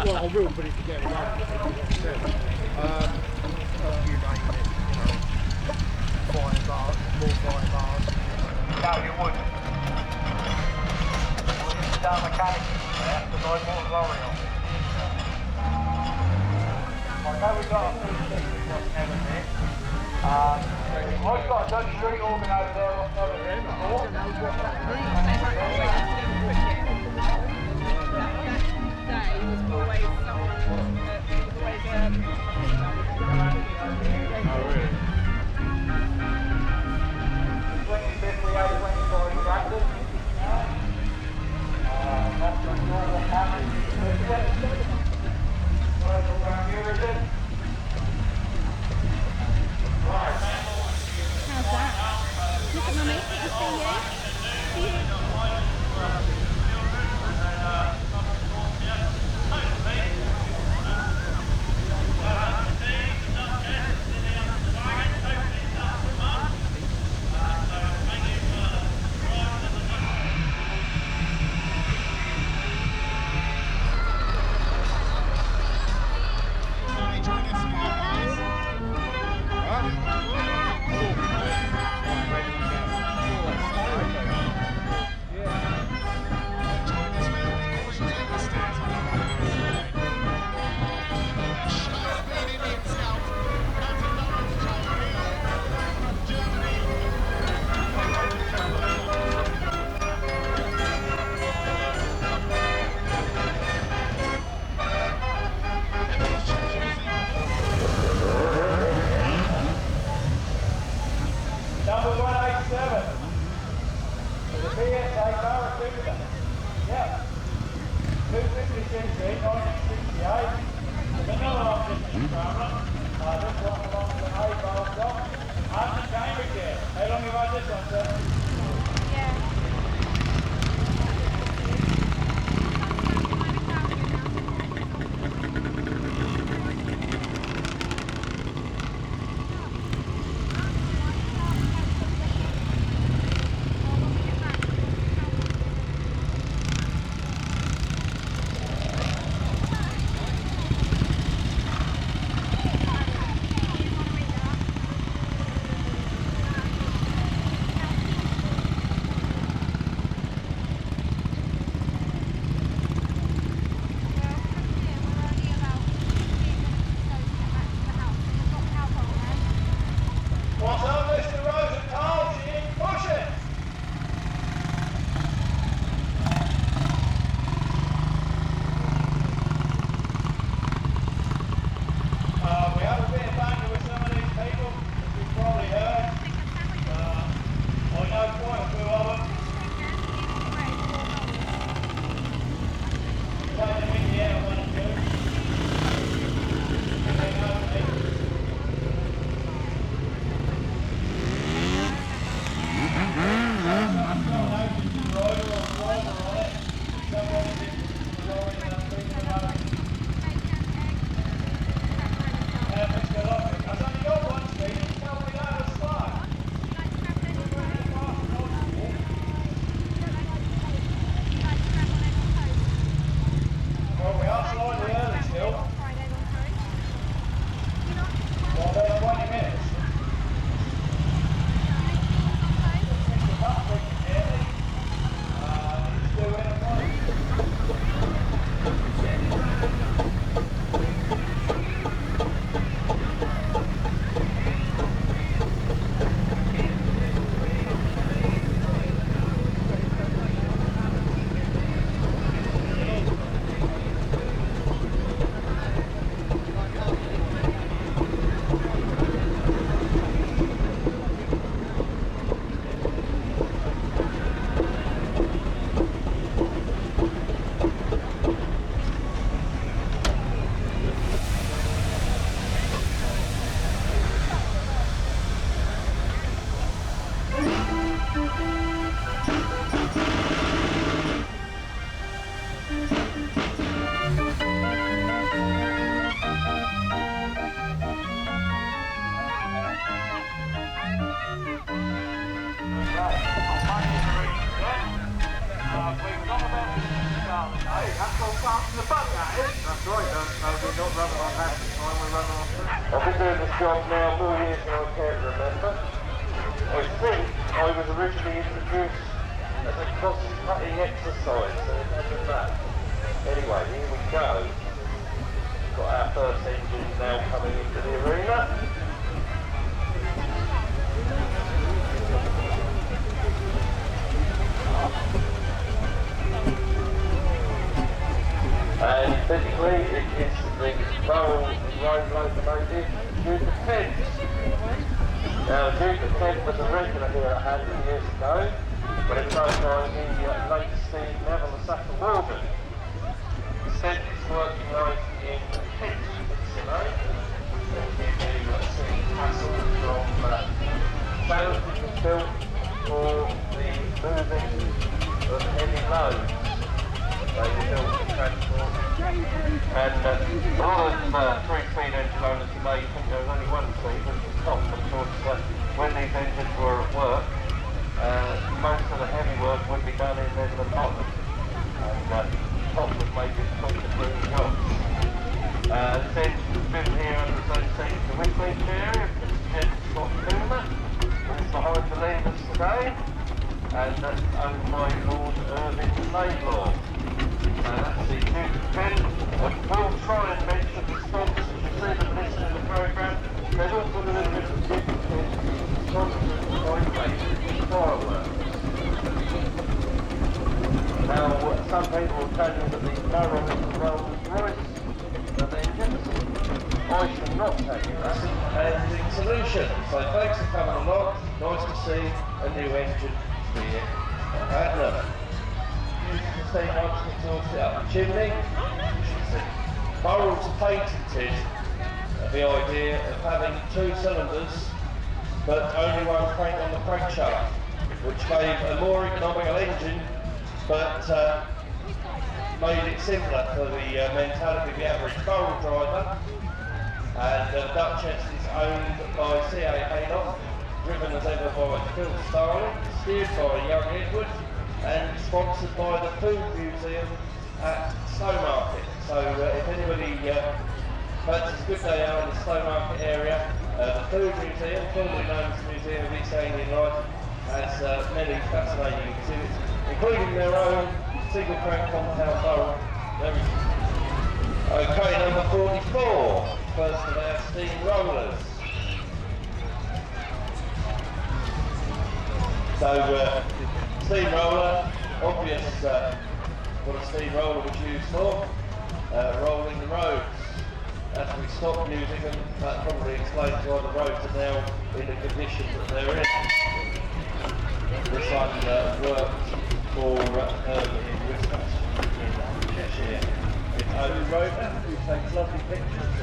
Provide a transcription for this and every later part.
Well, I will, but it's again, flying bars, more flying bars. No, you wouldn't. Down mechanic there, because I bought a lorry on. I know we've got a few things on everything. I've got a Dutch street organ over there on everything. How's that? Look at mummy, you see you? See you? That's all passing the buck, that is. That's right, no, we're not running on that this time, we're running on that. I've been doing this job now 4 years and I can't remember. I think I was originally introduced as a cross-cutting exercise, so imagine that. Anyway, here we go. Got our first engine now coming into the arena. And physically it is the road locomotive Duke of Kent. Now Duke of Kent was a regular here at Haddenham years ago, but it was owned by the late Steve Neville and Saffron Morgan. Said it's working right in Kent, today. They'll give you a city castle from Channel, which was built for the moving of heavy loads. They were built for transport. And a lot of 3-speed engine owners today think there was only one speed, which was top. Of course, when these engines were at work, most of the heavy work would be done in the bottom. And top would make it between jobs. This engine was built here under the association of the Whitbread area, Mr. Scott Coomer, who's behind the levers today, and that's owned by Lord Irving Laidlaw. That's the Duke of Kent. We'll try and mention the sponsors you see that listen to the programme. There's also a little bit of Duke of Kent sponsored by fireworks. Now, some people will tell you that the barrel is the Rolls-Royce of engines. I shall not tell you that. And in solution. So thanks for coming along. Nice to see a new engine here at Haddenham. Say nice to exhaust it up the chimney. Burrells patented the idea of having 2 cylinders but only one crank on the crankshaft, which gave a more economical engine but made it simpler for the mentality of the average burrel driver. And Duchess is owned by C.A. Haydock, driven as ever by Phil Starling, steered by young Edward, and sponsored by the Food Museum at Stowmarket. So if anybody fancies a good day out in the Stowmarket area, the Food Museum, formerly known as the Museum of East Anglian Life, has many fascinating exhibits, including their own single crank compound barrel. Okay, number 44, first of our steam rollers. So steam roller, obvious what a steam roller was used for, rolling the roads. As we stop using them, that probably explains why the roads are now in the condition that they're in. This one worked for in Wisconsin, in Cheshire. It's own rotor, who takes lovely pictures.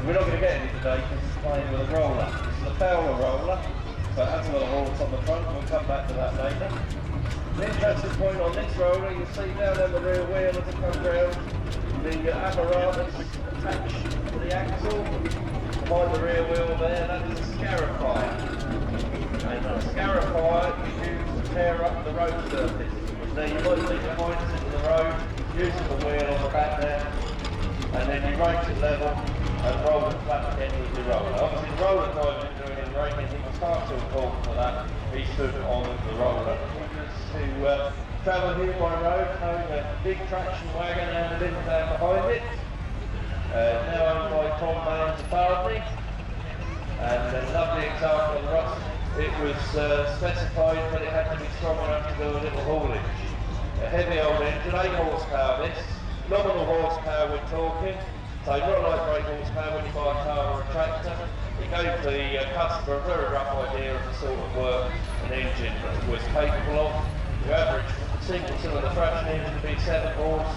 We're not going to get any today because it's playing with a roller. This is a Fowler roller, so it has a little horse on the front. We'll come back to that later. The interesting point on this roller, you see down on the rear wheel as it comes round, the apparatus attached to the axle behind the rear wheel there, that is a scarifier. And a scarifier you use to tear up the road surface. So you might see the points into the road, using the wheel on the back there, and then you raise it level and roll it flat again with the roller. Obviously the roller guy didn't do any braking, he was far too important for that. He stood on the roller. He was to travel here by road, having a big traction wagon and a lift down behind it. Now owned by Tom Mains of Bardney. And a lovely example of the rust. It was specified that it had to be strong enough to do a little haulage. A heavy old engine, 8 horsepower this. Nominal horsepower we're talking. So not like great horsepower when you buy a car or a tractor. It gave the customer a very rough idea of the sort of work an engine was capable of. The average single cylinder fraction engine would be 7 horse,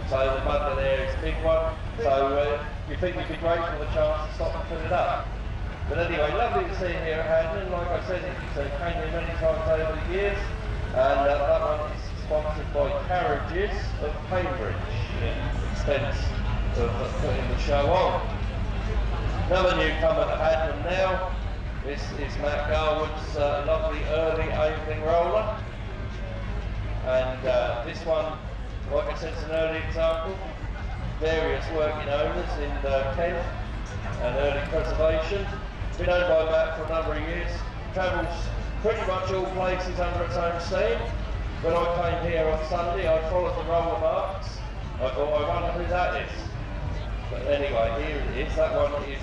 so the bundle there is a big one. So you think you'd be grateful for the chance to stop and fill it up. But anyway, lovely to see you here at Haddenham. Like I said, it came here many times over the years, and that one is sponsored by Carriages of Cambridge, in expense of putting the show on. Another newcomer to Haddenham now. This is Matt Garwood's lovely early evening roller, and this one like I said, it's an early example. Various working owners in Kent and early preservation. Been owned by Matt for a number of years. Travels pretty much all places under its own steam. When I came here on Sunday, I followed the roller marks. I thought, I wonder who that is. But anyway, here it is. That one is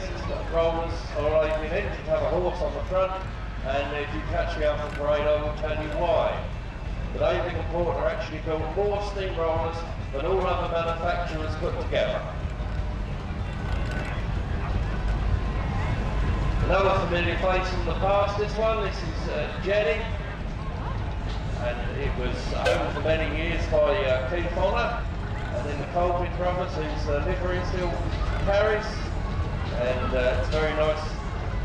rollers or a engine, have a horse on the front, and if you catch me up on parade, I will tell you why. But Aving and Porter actually built more steam rollers than all other manufacturers put together. Another familiar face from the past, this one. This is Jenny, and it was owned for many years by Keith Honor, and then the Colvin brothers, whose livery still carries, and it's very nice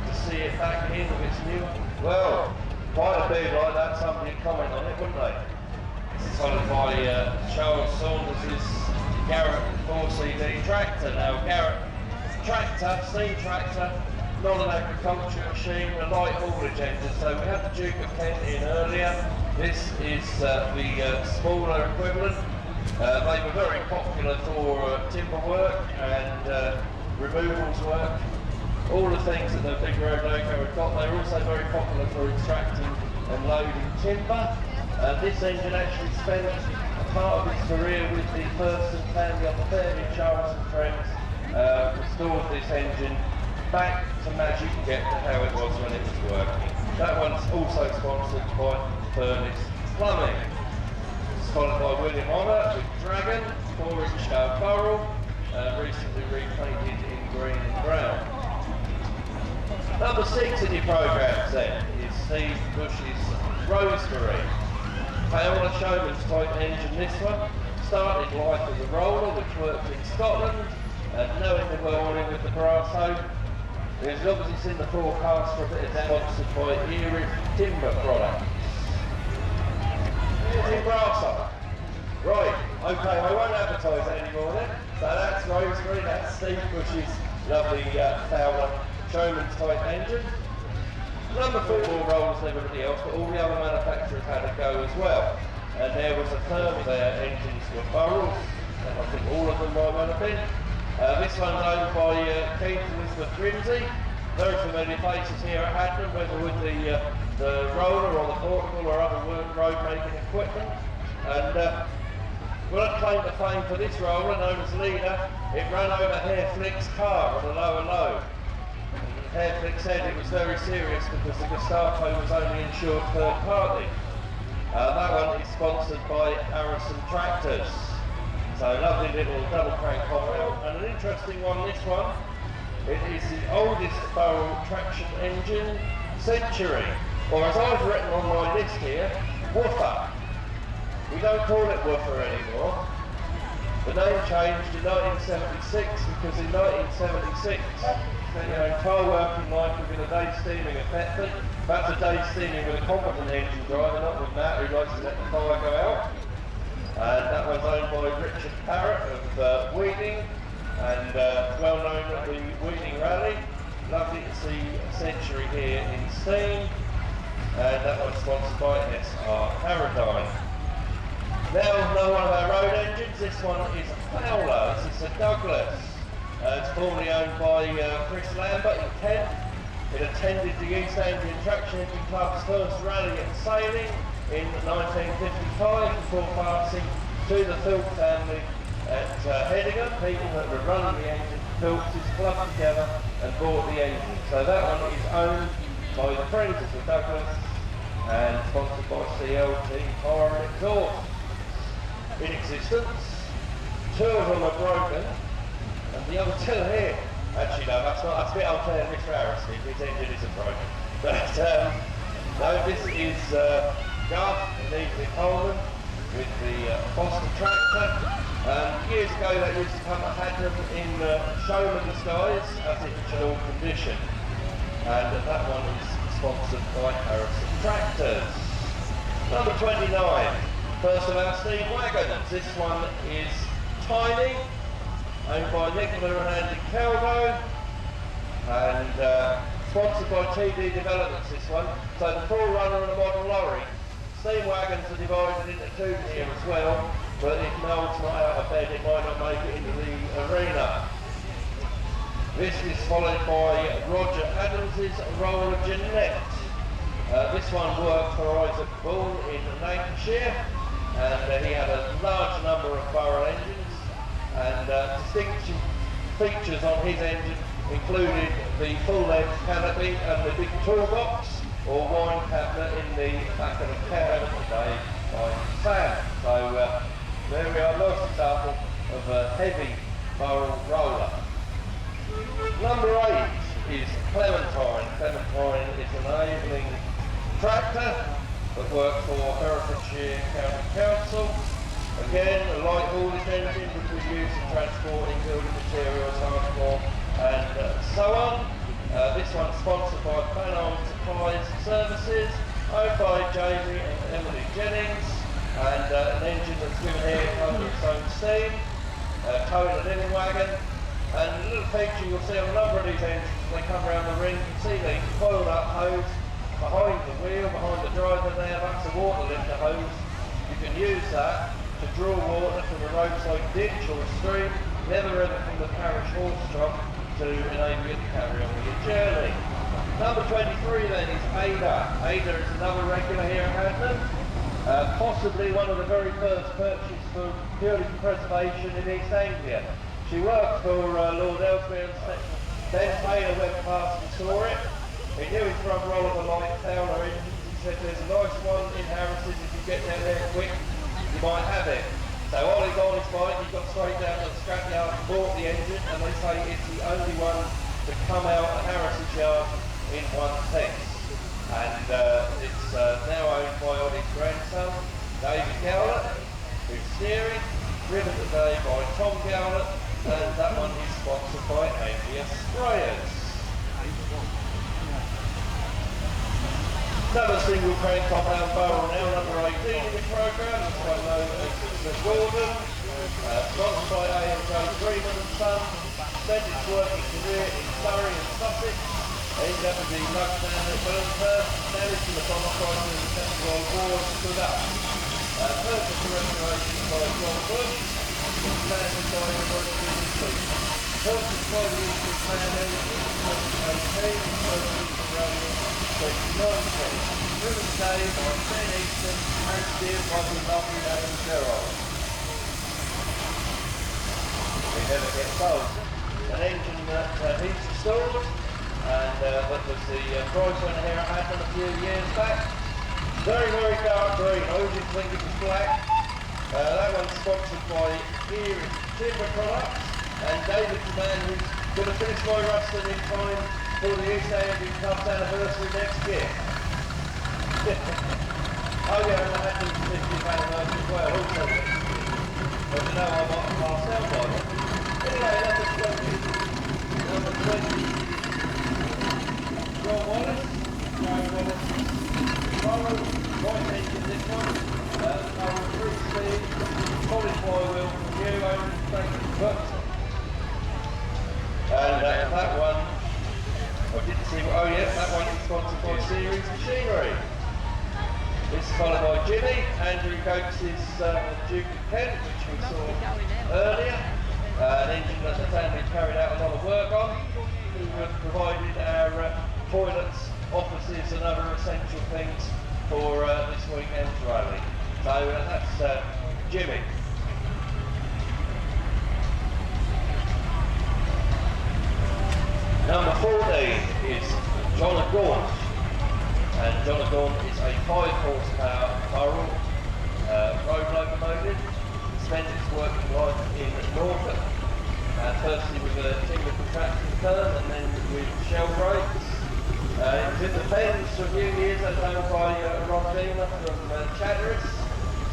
to see it back in with its new. Well, quite a big like that, somebody would comment on it, wouldn't they? This is followed by Charles Saunders' Garrett 4CD tractor. Now Garrett tractor, steam tractor, not an agriculture machine, a light haulage engine. So we had the Duke of Kent in earlier. This is the smaller equivalent. They were very popular for timber work and removals work. All the things that the big Rodeco had got. They were also very popular for extracting and loading timber. This engine actually spent a part of its career with the Thurston family on the Fairview. Charles and friends restored this engine back to magic get to how it was when it was working. That one's also sponsored by Furnace Plumbing. It's followed by William Honor with Dragon, 4-inch barrel, recently repainted in green and brown. Number 6 in your programmes then is Steve Bush's Rosemary. Paola Showman's type engine, this one. Started life as a roller which worked in Scotland, and knowing the welding with the brass hoe, it was obviously seen the forecast for a bit of sponsored by Erie Timber Products. Here's brass hoe. Right, okay, I won't advertise it anymore then. So that's Rosemary, that's Steve Bush's lovely Fowler Showman's type engine. Number 4 rollers and everybody else, but all the other manufacturers had a go as well. And there was a term there, engines were burrels, and I think all of them might well have been. This one's owned by Keith and Elizabeth Grimsey. Very familiar faces here at Haddenham, whether with the roller or the portable or other road making equipment. And when I claim the fame for this roller, known as Leader, it ran over Hairflick's car on a lower load. Hairflick said it was very serious because the Gestapo was only insured third party. That one is sponsored by Harrison Tractors. So lovely little double crank hot wheel, and an interesting one, this one. It is the oldest barrel traction engine century, or as I've written on my list here, woofer. We don't call it woofer anymore. The name changed in 1976 because in 1976, entire working life within a day's steaming at Thetford. That's a day's steaming with a competent engine driver, not with Matt who likes to let the fire go out. And that was owned by Richard Parrott of Weeding, and well known at the Weeding Rally. Lovely to see a century here in steam, and that was sponsored by SR Paradigm. Now another one of our road engines. This one is a Fowler. This is a Douglas. It's formerly owned by Chris Lambert in Kent. It attended the East Anglian Traction Engine Club's first rally at sailing in 1955 before passing to the Philp family at Haddenham. People that were running the engine, Philps clubbed together and bought the engine. So that one is owned by the friends of the Douglas and sponsored by CLT Fire and Exhaust. In existence, 2 of them are broken, and the other 2 are here. Actually no, that's a bit unfair, Mr. Harrison, his engine isn't broken. But no, this is Garth and Ethan Coleman with the Foster tractor. Years ago that used to come at Haddenham in showman's guise as if it's in all condition. And that one is sponsored by Harrison Tractors. Number 29. First of our steam wagons. This one is tiny, owned by Nicola and Andy Calvo, and sponsored by TD Developments, this one. So the Forerunner and the model lorry. Steam wagons are divided into 2 here as well. but if Noel's not out of bed, it might not make it into the arena. This is followed by Roger Adams' roller Jeanette. This one worked for Isaac Bull in Lancashire, and he had a large number of Burrow engines, and distinction features on his engine included the full-length canopy and the big toolbox or wine cabinet in the back of the cab made by Sam. So there we are, nice example of a heavy Burrow roller. Number 8 is Clementine. Clementine is an enabling tractor that worked for Herefordshire County Council. Again, a light haulage engine which was used for transporting building materials, hardcore and so on. This one's sponsored by Bannon Supplies Services, owned by Jamie and Emily Jennings, and an engine that's given here under its own steam, towing a linen wagon. And a little feature you'll see on a number of these engines, they come around the ring, you can see the coiled up hose behind the wheel, behind the driver there, that's a water lifter hose. You can use that to draw water from the roadside ditch or stream, never ever from the parish horse trough, to enable you to carry on with your journey. Number 23 then is Ada. Ada is another regular here at Haddenham. Possibly one of the very first purchases for purely preservation in East Anglia. She worked for Lord Ellesmere and then Taylor went past and saw it. He knew his front roll of a light Fowler engine. He said, there's a nice one in Harris's, if you get down there quick, you might have it. So while he's on his bike, he got straight down to the scrapyard and bought the engine, and they say it's the only one to come out of Harris's yard in one piece. And it's now owned by Ollie's grandson, David Gowlett, who's steering, driven today by Tom Gowlett, and that one is sponsored by Anglia Sprayers. Another single crank compound barrel now, number 18 in the programme, this one known as the Gordon, sponsored by A&J Freeman and Son, spent its working career in Surrey and Sussex, ended up with the lugs down at Burnhurst, married to the bomber fighter in the Second World War, stood up. Purchased the restoration by John Bush, standard by the Royal Business Fleet. Purchased by the Eastern Plan Engine in 2018, purchased the Rally 2019. Driven today by Ben Easton and steered by the lovely Adam Gerald. They never get sold. An engine that he's installed, and that was the price winner here at Haddenham a few years back. Very, very dark green. I always think it was black. That one's sponsored by Erie Timber Products, and David's the man who's going to finish my Ruston in time for the East Anglia Club's anniversary next year. Oh yeah, and I had to 50th anniversary as well, also next year. But you know, I might pass out by it. Anyway, number 20. John Wallace, Barrow, white engine this one, Barrow 3-speed, solid flywheel from you, owned Franklin Buxton. And that one, I didn't see, oh yes, that one is sponsored by Series Machinery. This is followed by Jimmy, Andrew Coates' Duke of Kent, which we saw earlier. An engine that the family carried out a lot of work on, who provided our toilets, offices and other essential things for this weekend's rally. So that's Jimmy. Number 14 is John Gaunt, and John Gaunt is a 5 horsepower Burrell road locomotive. Spent its working life in Norfolk, firstly with a timber contraction firm and then with shell brakes. It was in the Fens for a few years, as owned by Ron Beamer from Chatteris,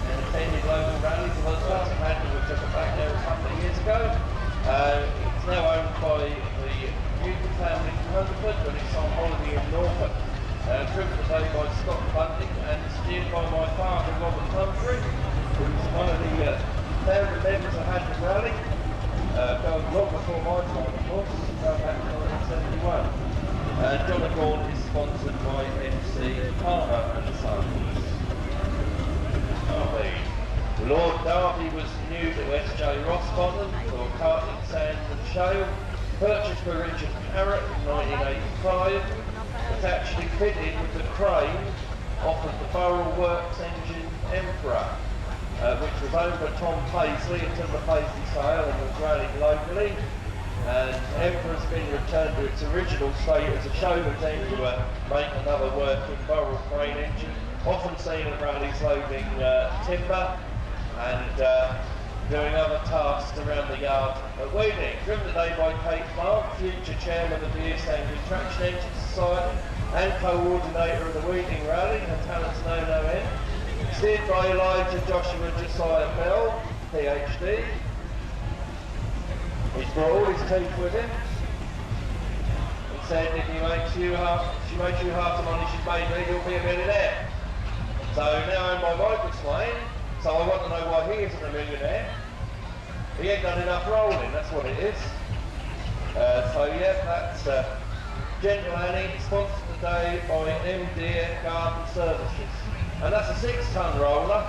and attended local rallies. The most last Haddenham we took it back there a couple of years ago. It's now owned by the Newton family from Hungerford, but it's on holiday in Norfolk. Driven today by Scott Bunting and steered by my father, Robert Humphrey, who's one of the founder members of Haddenham Rally, going long before my time, of course, going back to 1971. John Gaunt is sponsored by MC Palmer and Sons. Lord Derby was new to SJ Rossbottom for karting, sand and shale. Purchased by Richard Parrott in 1985. It's actually fitted with the crane off of the Burrell Works engine Emperor, which was owned by Tom Paisley until the Paisley sale and was rallied locally. And Emperor's been returned to its original state as a showman's engine to make another working Burrell crane engine, often seen at rallies loading timber and doing other tasks around the yard at Weeding. Driven today by Kate Clark, future chairman of the East Anglia Traction Engine Society and co-ordinator of the Weeding Rally, her talents known no end. Steered by Elijah Joshua Josiah Bell, PhD. He's brought all his teeth with him. He said if she makes you half the money she's made me, you'll be a millionaire. So now I'm my Michael Swain. So I want to know why he isn't a millionaire. He ain't done enough rolling, that's what it is. So yeah, that's Gentle Annie, sponsored today by MD Garden Services. And that's a 6-ton roller.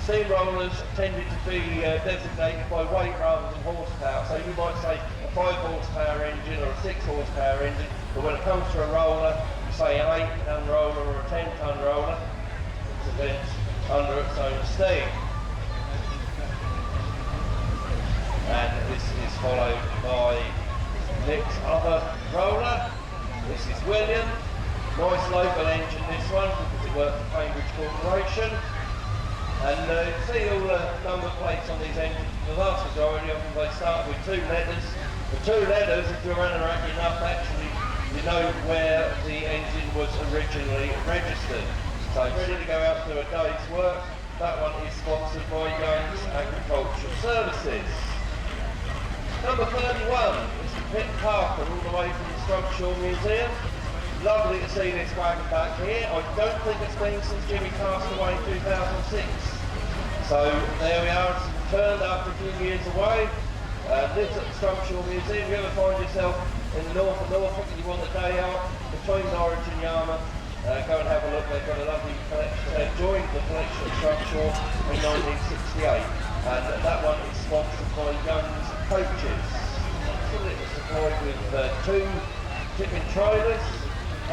Steam rollers tended to be designated by weight rather than horsepower. So you might say a 5 horsepower engine or a 6 horsepower engine, but when it comes to a roller, you say an 8-ton roller or a 10-ton roller, it's a bit under its own steam. And this is followed by Nick's other roller. This is William. Nice local engine this one because it works for Cambridge Corporation. And you see all the number plates on these engines, the vast majority of them they start with 2 letters. The 2 letters, if you're running enough, actually you know where the engine was originally registered. So ready to go out to a day's work. That one is sponsored by Young's Agricultural Services. Number 31 is Pit Parker, all the way from the Structural Museum. Lovely to see this wagon back here. I don't think it's been since Jimmy passed away in 2006. So there we are, it's returned after a few years away. Lives at the Structural Museum. If you ever find yourself in the north of Norfolk and you want a day out between Norwich and Yarmouth, go and have a look. They've got a lovely collection. They joined the collection of Structural in 1968, and that one is sponsored by Young's Coaches. So it was supplied with 2 tipping trailers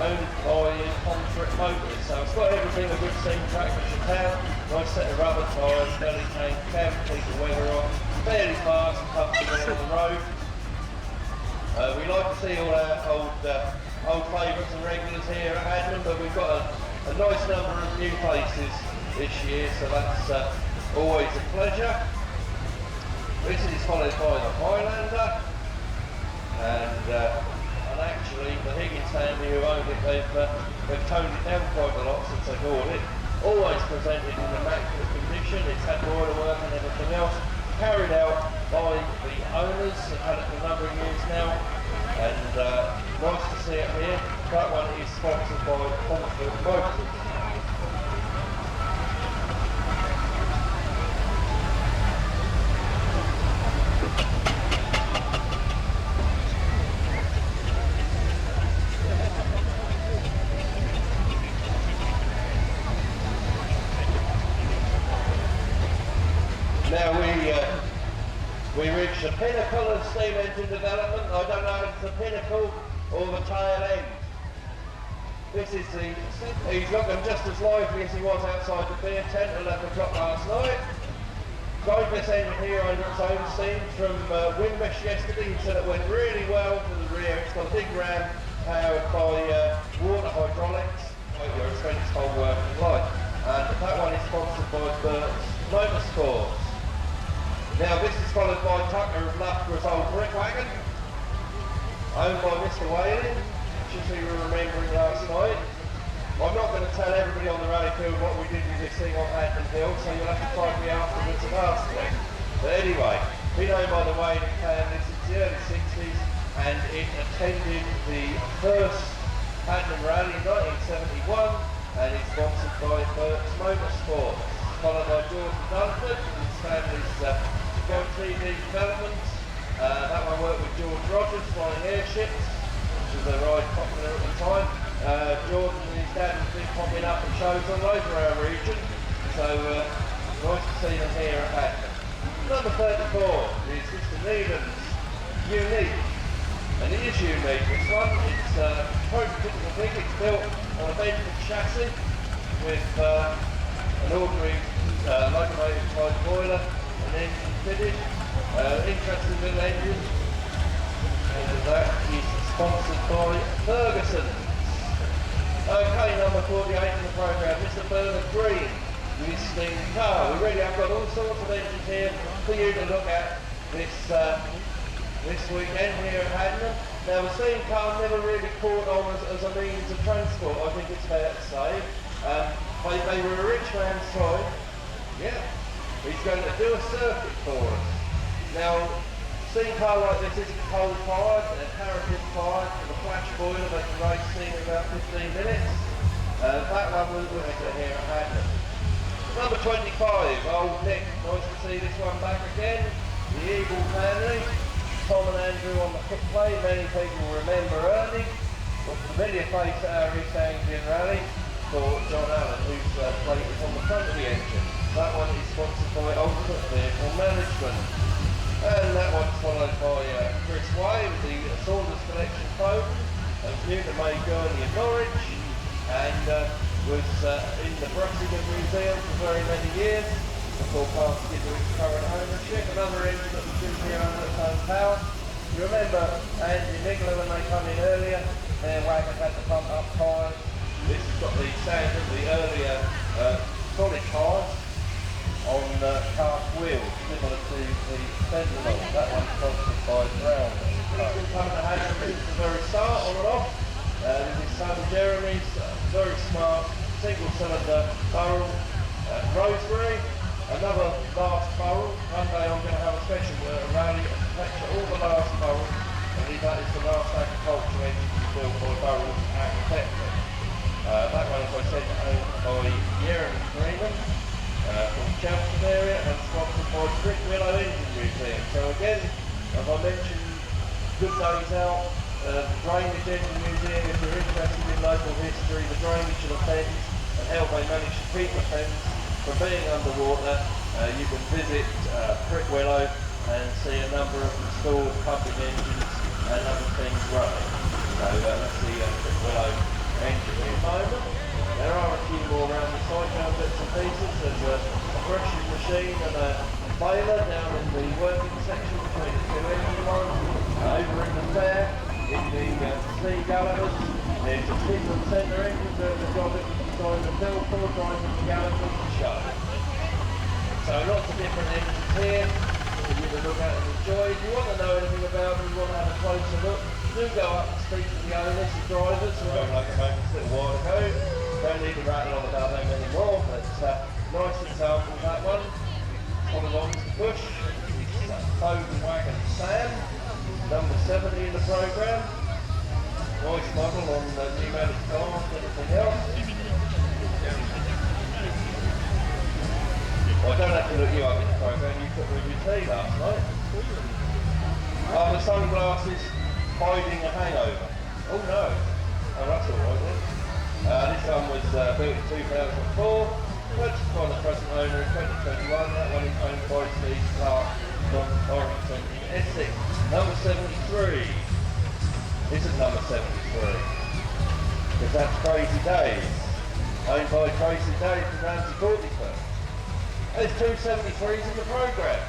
owned by Pomfret Motors. So it's got everything a good steam tractor should have. Nice set of rubber tyres, belly tank, cab, keep the weather on, fairly fast and comfortable on the road. We like to see all our old favourites and regulars here at Haddenham, but we've got a nice number of new faces this year, so that's always a pleasure. This is followed by the Highlander, and actually the Higgins family who owned it, they've toned it down quite a lot since they bought it. Always presented in immaculate condition. It's had boiler work and everything else, carried out by the owners. They've had it for a number of years now, and nice to see it here. That one is sponsored by Pomfret Motors. Now we reached the pinnacle of steam engine development. I don't know if it's the pinnacle or the tail end. This is he's looking just as lively as he was outside the beer tent at 11 o'clock last night. Drove this engine here under its own steam from Windmesh yesterday. He said it went really well to the rear. It's got a big ram powered by water hydraulics. Your expense whole working life. And that one is sponsored by Bert's Motorsports. Now this is followed by Tucker of Loughborough's old brick wagon, owned by Mr. Whaley, which as we were remembering last night. I'm not going to tell everybody on the rally field what we did with this thing on Haddenham Hill, so you'll have to find me afterwards and ask me. But anyway, been owned by the Whaley family since the early 60s, and it attended the first Haddenham Rally in 1971, and it's sponsored by Bert's Motorsports, followed by George Dunford, his family's Go TV development. That one worked with George Rogers, flying airships, which was a ride popular at the time. George and his dad have been popping up at shows all over our region, so Nice to see them here at Haddenham. Number 34 is Mr. Needham's Unique. And it is unique, this one. It's a prototypical thing. It's built on a Bentley chassis with an ordinary locomotive type boiler and engine fitted. Interesting little engine. And that is sponsored by Ferguson. Okay, number 48 in the programme, Mr. Bernard Green with his steam car. We really have got all sorts of engines here for you to look at this weekend here at Haddenham. Now, the steam car never really caught on as a means of transport, I think it's fair to say. They were a rich man's toy. Yeah, he's going to do a circuit for us. Now, steam car like this isn't coal-fired, they're paraffin-fired with a flash boiler. They can raise steam in about 15 minutes. That one we'll look at here at Haddenham. Number 25, Old Nick. Nice to see this one back again. The Eagle family. Tom and Andrew on the footplate. Many people remember Ernie. Got a familiar face at our East Anglian Rally for John Allen, whose plate is on the front of the engine. That one is sponsored by Ultimate Vehicle Management. And that one's followed by Chris Way with the Saunders Collection phone, new to May Gurney in Norwich, and was in the Brussingham Museum for very many years before passing into its current ownership. Another engine that was built here under its own power. You remember Andy Niggler when they come in earlier, their wagon had the front up tyres. This has got the standard, the earlier solid tyres on cast wheels, similar to the Sentinel. That one's sponsored by Brown. It's been coming to Haddenham since the very start, on and off. This is son Jeremy's very smart single-cylinder barrel Rosebery. Another last barrel. One day I'm going to have a special rally and capture all the last barrels. And that is the last agricultural engine to be built by Barrels Architecture. That one, as I said, owned by Jeremy Freeman from the Chelmsford area and sponsored by Brick Willow Engine Museum. So again, as I mentioned, good days out. The Drainage Engine Museum, if you're interested in local history, the drainage of the Thames and how they managed to keep the Thames from being underwater, you can visit Brick Willow and see a number of restored pumping engines and other things running. So let's see Brick Willow engine in a moment. There are a few more around the site now, bits and pieces. There's a threshing machine and a baler down in the working section between the two engine lines. Over in the fair, in the steam galleries, there's a Finland centre engine doing the job it was designed to build for, driving the galleries to show. So lots of different engines here for you to look at and enjoy. If you want to know anything about them, you want to have a closer look, do go up and speak to the owners, the drivers, who owned locomotives a little while ago. Don't need to rattle on about them anymore, but nice example that one. Followed on to Bush, it's Foden Wagon Sam, number 70 in the programme. Nice model on pneumatic cars and everything else. Well, I don't have to look you up in the programme, you put with your tea last night. The sunglasses hiding a hangover. Oh no. Oh, that's alright then. This one was built in 2004, purchased by the present owner in 2021. That one is owned by Steve Clark from Orrington in Essex. Number 73. This is number 73. Because that's Crazy Days. Owned by Crazy Days from Ramsey Courtneyford. There's two 73s in the programme.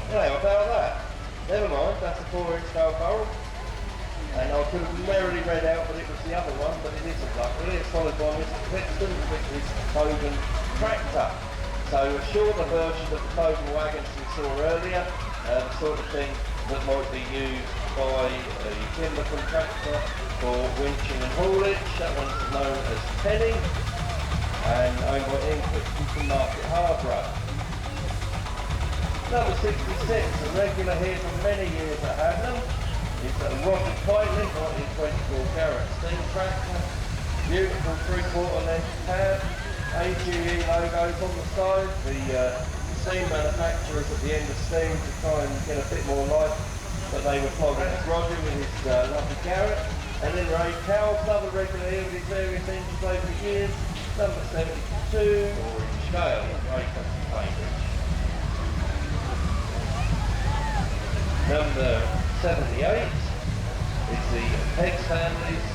You know about that. Never mind, that's a 4-inch scale barrel. And I could have merrily read out that it was the other one, but it isn't luckily. It's followed by Mr. Clixton, which is Foden Tractor. So a shorter version of the Foden wagons we saw earlier, the sort of thing that might be used by a timber contractor for winching and haulage. That one's known as Penny, and owned by Ian Clixton from Market Hardrow. Number 66, a regular here for many years at Haddenham. It's a Roger Kitely, 1924 Garrett steam tractor. Beautiful 3/4 length cab. AGE logos on the side. The steam manufacturers at the end of steam to try and get a bit more life, but they were flogging at Roger with his lovely Garrett. And then Ray Cowles, another regular here with his various engines over the years. Number 72, Orange Scale, Great Cambridge. Number 78 is the Pegs family's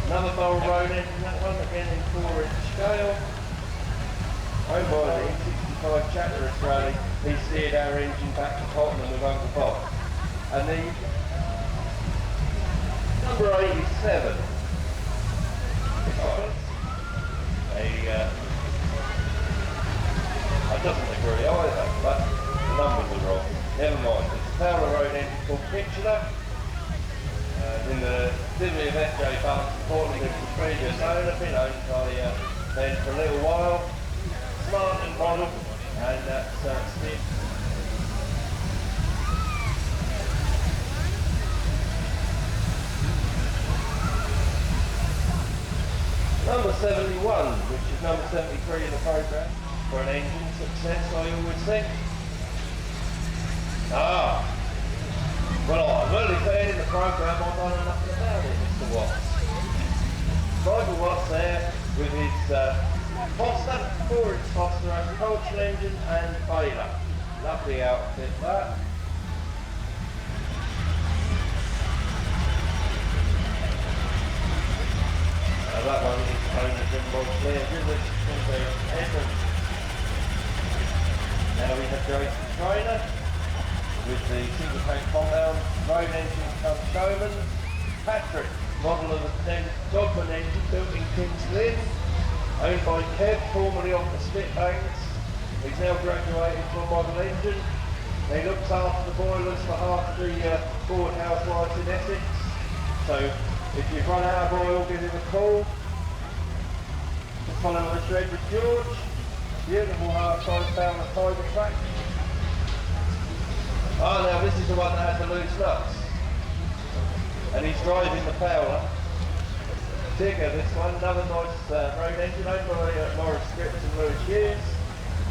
another barrel road engine, that one again in 4-inch scale. Owned by the 65 Chatteris Rally, he steered our engine back to Tottenham with Uncle Bob. And the number 87 I doesn't agree either, but the numbers are wrong. Never mind. It's a Fowler Road engine called Picture. In the delivery of FJ Barnes, reportedly with the previous owner, been owned by Ben for a little while. Smart and model, and that's Steve. Number 71, which is number 73 in the programme, for an engine success, I always think. Well, I've only said in the programme I don't know nothing about it, Mr. Watts. Michael Watts there with his Foster, 4-inch Foster agricultural engine and baler. Lovely outfit that. That one is owned as in Clear Village, Edmund. Now we have Jason Trainer with the single tank compound, road engine come Showman. Patrick, model of the 10 Dogman engine built in King's Lynn, owned by Kev, formerly of the Spitbanks. He's now graduated to a model engine. He looks after the boilers for half the Ford housewives in Essex. So if you've run out of oil, give him a call. Follow the thread with George. Beautiful half-size Fowler Tiger track. Now this is the one that has the loose nuts. And he's driving the Fowler. Tigger, this one, another nice road engine owned by Morris Scripps and Lewis Hughes.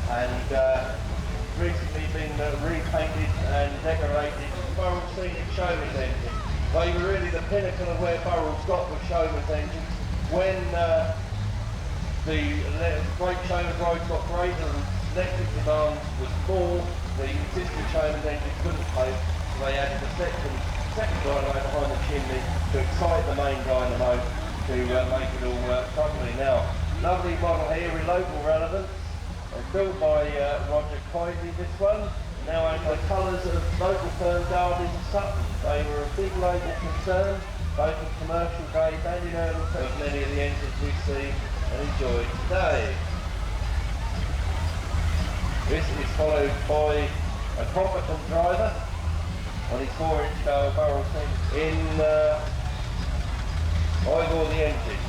And recently been repainted and decorated Burrell Scenic Showman's engine. They were really the pinnacle of where Burrell's got with Showman's engines. When the Great Showman's road got greater and electric demand was more, the existing Showman's engine couldn't cope, so they added a second dynamo behind the chimney to excite the main dynamo to make it all work properly. Now, lovely model here with local relevance. Built by Roger Kindly, this one. Now owned by colours of local firm Derby and Sutton. They were a big local concern, both in commercial days and in early of many of the engines we see and enjoy today. This is followed by a competent driver on his 4-inch scale barrel thing in Ivor the engine.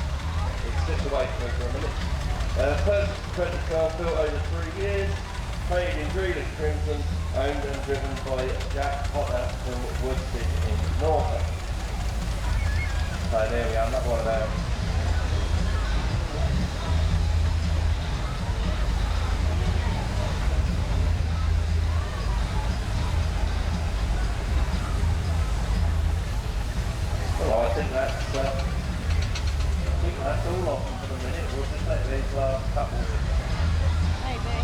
It slipped away from me for a minute. Purchased 2012, built over 3 years, painted in green and crimson, owned and driven by Jack Potter from Woodstead in Norfolk. So there we are, another one of those. Well, I think that's all of them for the minute. We'll just take these last couple. Maybe.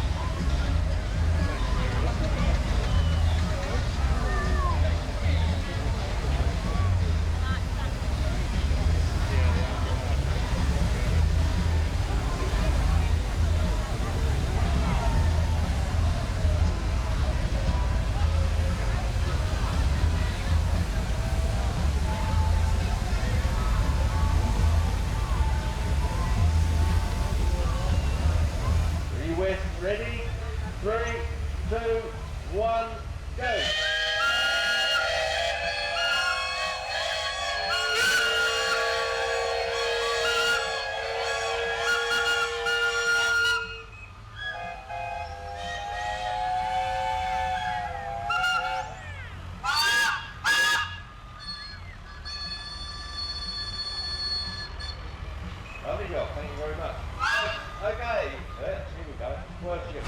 Ready? 3, 2, 1, go! Lovely job, thank you very much. Okay, here we go. Worship.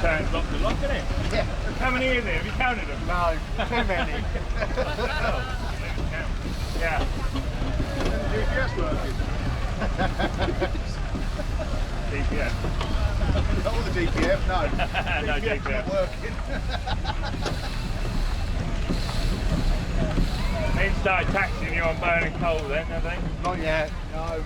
turns lock to lock, isn't it? Yeah. How many is there? Have you counted them? No, too many. Yeah. GPS working. DPS. Not all the DPF, no. No DPF DPF. not working. They started taxing you on burning coal then, have they? Not yet, no.